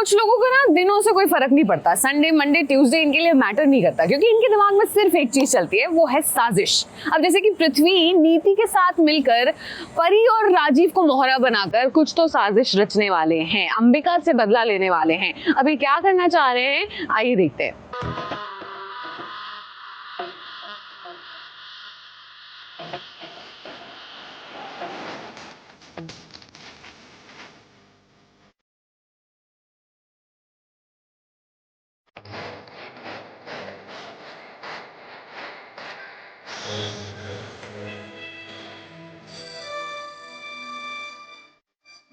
कुछ लोगों को ना दिनों से कोई फर्क नहीं पड़ता, संडे मंडे ट्यूसडे इनके लिए मैटर नहीं करता, क्योंकि इनके दिमाग में सिर्फ एक चीज चलती है, वो है साजिश। अब जैसे कि पृथ्वी नीति के साथ मिलकर परी और राजीव को मोहरा बनाकर कुछ तो साजिश रचने वाले हैं, अंबिका से बदला लेने वाले हैं। अभी क्या करना चाह रहे हैं, आइए देखते हैं।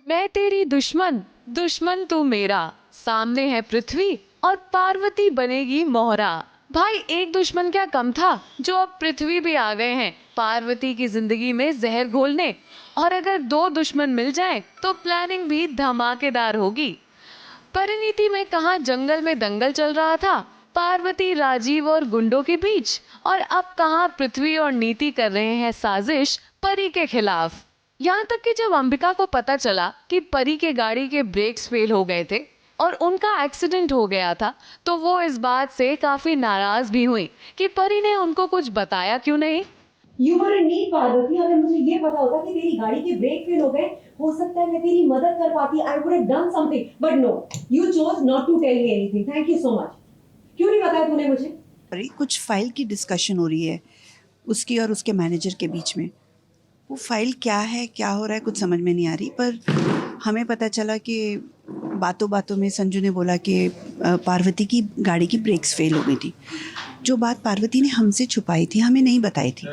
मैं तेरी दुश्मन, दुश्मन तू मेरा, सामने है पृथ्वी और पार्वती बनेगी मोहरा। भाई एक दुश्मन क्या कम था, जो अब पृथ्वी भी आ गए हैं पार्वती की जिंदगी में जहर घोलने। और अगर दो दुश्मन मिल जाएं, तो प्लानिंग भी धमाकेदार होगी। परिणीति में कहाँ जंगल में दंगल चल रहा था पार्वती, राजीव और गुंडों के बीच, और अब कहाँ पृथ्वी और नीति कर रहे हैं साजिश परी के खिलाफ। यहाँ तक कि जब अंबिका को पता चला कि परी के गाड़ी के ब्रेक्स फेल हो गए थे और उनका एक्सीडेंट हो गया था, तो वो इस बात से काफी नाराज भी हुई कि परी ने उनको कुछ बताया क्यों नहीं। You were in need, Parvati. अगर मुझे ये पता होता कि तेरी गाड़ी के ब्रेक फेल हो गए, हो सकता है मैं तेरी मदद कर पाती। I would have done something, but no, you chose not to tell me anything. Thank you so much. क्यों नहीं बताया तूने मुझे? अरे कुछ फाइल की डिस्कशन हो रही है उसकी और उसके मैनेजर के बीच में। वो फाइल क्या है, क्या हो रहा है, कुछ समझ में नहीं आ रही। पर हमें पता चला कि बातों बातों में संजू ने बोला कि पार्वती की गाड़ी की ब्रेक्स फेल हो गई थी। जो बात पार्वती ने हमसे छुपाई थी, हमें नहीं बताई थी।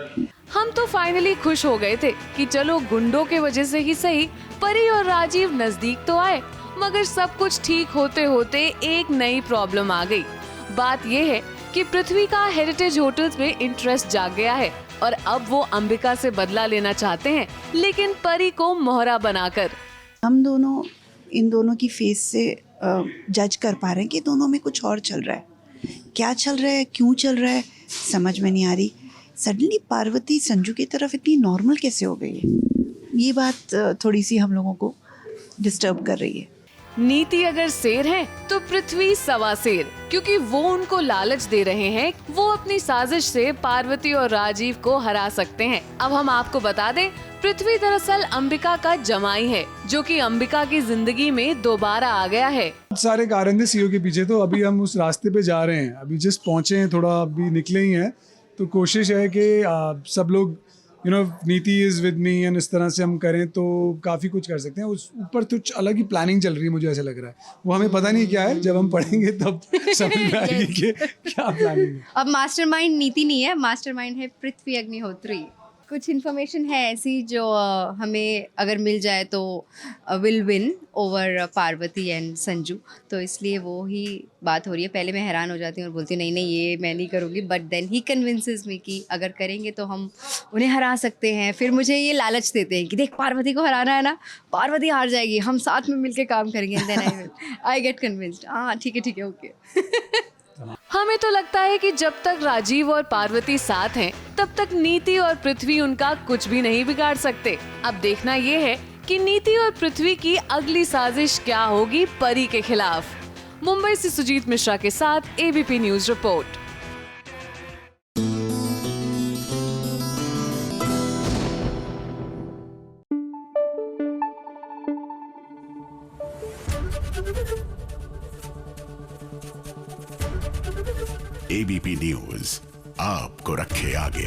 हम तो फाइनली खुश हो गए थे कि चलो गुंडों के वजह से ही सही परी और राजीव नजदीक तो आए, मगर सब कुछ ठीक होते होते एक नई प्रॉब्लम आ गई। बात ये है कि पृथ्वी का हेरिटेज होटल्स में इंटरेस्ट जाग गया है और अब वो अंबिका से बदला लेना चाहते हैं, लेकिन परी को मोहरा बनाकर। हम दोनों इन दोनों की फेस से जज कर पा रहे हैं कि दोनों में कुछ और चल रहा है। क्या चल रहा है, क्यों चल रहा है, समझ में नहीं आ रही। सडनली पार्वती संजू की तरफ इतनी नॉर्मल कैसे हो गई है, ये बात थोड़ी सी हम लोगों को डिस्टर्ब कर रही है। नीति अगर शेर है तो पृथ्वी सवा शेर, क्योंकि वो उनको लालच दे रहे हैं वो अपनी साजिश से पार्वती और राजीव को हरा सकते हैं। अब हम आपको बता दें, पृथ्वी दरअसल अंबिका का जमाई है, जो कि अंबिका की जिंदगी में दोबारा आ गया है। सारे कारण थे सीईओ के पीछे, तो अभी हम उस रास्ते पे जा रहे हैं। अभी जस्ट पहुंचे हैं, थोड़ा अभी निकले ही हैं, तो कोशिश है कि सब लोग नीति इज विद मी एंड इस तरह से हम करें तो काफ़ी कुछ कर सकते हैं। उस ऊपर कुछ अलग ही प्लानिंग चल रही है, मुझे ऐसा लग रहा है। वो हमें पता नहीं क्या है, जब हम पढ़ेंगे तब समझ में आएगी कि क्या प्लानिंग है। अब मास्टरमाइंड नीति नहीं है, मास्टरमाइंड है पृथ्वी अग्निहोत्री। कुछ इन्फॉर्मेशन है ऐसी जो हमें अगर मिल जाए तो will win over Parvati and Sanju, तो इसलिए वो ही बात हो रही है। पहले मैं हैरान हो जाती हूँ और बोलती हूँ नहीं नहीं ये मैं नहीं करूँगी, बट देन ही कन्विंसेस मी कि अगर करेंगे तो हम उन्हें हरा सकते हैं। फिर मुझे ये लालच देते हैं कि देख पार्वती को हराना है ना, पार्वती हार जाएगी, हम साथ में मिलके काम करेंगे। Then I get convinced. हाँ ठीक है ओके। हमें तो लगता है कि जब तक राजीव और पार्वती साथ हैं, तब तक नीति और पृथ्वी उनका कुछ भी नहीं बिगाड़ सकते। अब देखना ये है कि नीति और पृथ्वी की अगली साजिश क्या होगी परी के खिलाफ। मुंबई से सुजीत मिश्रा के साथ ABP news report. ABP news आपको रखे आगे।